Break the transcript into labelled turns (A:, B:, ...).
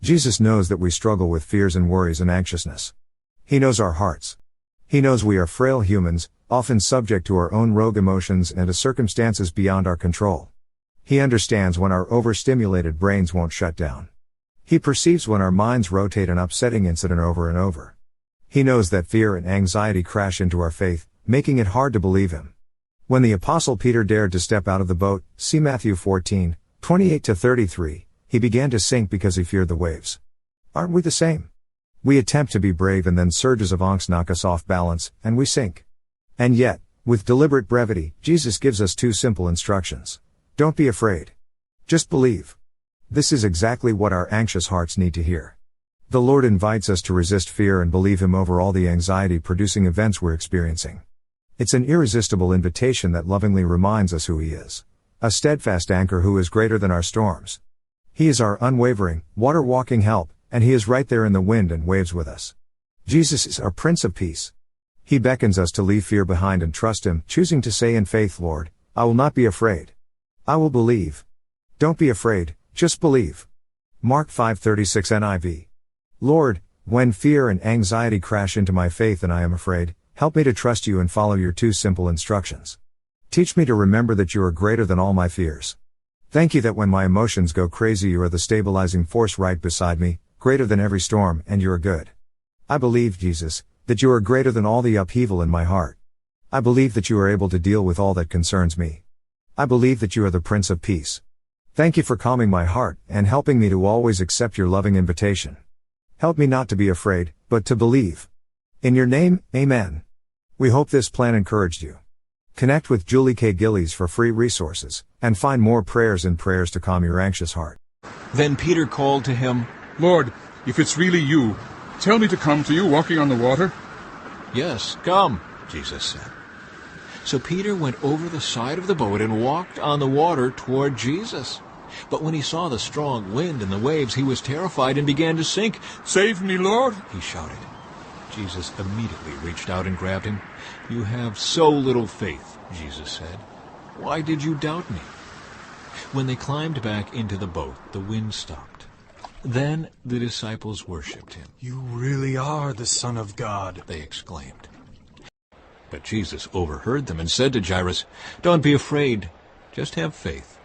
A: Jesus knows that we struggle with fears and worries and anxiousness. He knows our hearts. He knows we are frail humans, often subject to our own rogue emotions and to circumstances beyond our control. He understands when our overstimulated brains won't shut down. He perceives when our minds rotate an upsetting incident over and over. He knows that fear and anxiety crash into our faith, making it hard to believe Him. When the Apostle Peter dared to step out of the boat, see Matthew 14:28-33, he began to sink because he feared the waves. Aren't we the same? We attempt to be brave and then surges of angst knock us off balance, and we sink. And yet, with deliberate brevity, Jesus gives us two simple instructions. Don't be afraid. Just believe. This is exactly what our anxious hearts need to hear. The Lord invites us to resist fear and believe Him over all the anxiety-producing events we're experiencing. It's an irresistible invitation that lovingly reminds us who He is. A steadfast anchor who is greater than our storms. He is our unwavering, water-walking help, and He is right there in the wind and waves with us. Jesus is our Prince of Peace. He beckons us to leave fear behind and trust Him, choosing to say in faith, Lord, I will not be afraid. I will believe. Don't be afraid, just believe. Mark 5:36 NIV. Lord, when fear and anxiety crash into my faith and I am afraid, help me to trust You and follow Your two simple instructions. Teach me to remember that You are greater than all my fears. Thank You that when my emotions go crazy You are the stabilizing force right beside me, greater than every storm, and You are good. I believe, Jesus, that You are greater than all the upheaval in my heart. I believe that You are able to deal with all that concerns me. I believe that You are the Prince of Peace. Thank You for calming my heart and helping me to always accept Your loving invitation. Help me not to be afraid, but to believe. In Your name, Amen. We hope this plan encouraged you. Connect with Julie K. Gillies for free resources, and find more prayers and prayers to calm your anxious heart.
B: Then Peter called to Him,
C: Lord, if it's really You, tell me to come to You walking on the water.
B: Yes, come, Jesus said. So Peter went over the side of the boat and walked on the water toward Jesus. But when he saw the strong wind and the waves, he was terrified and began to sink.
C: Save me, Lord,
B: he shouted. Jesus immediately reached out and grabbed him. You have so little faith, Jesus said. Why did you doubt me? When they climbed back into the boat, the wind stopped. Then the disciples worshipped Him.
D: You really are the Son of God,
B: they exclaimed. But Jesus overheard them and said to Jairus, Don't be afraid, just have faith.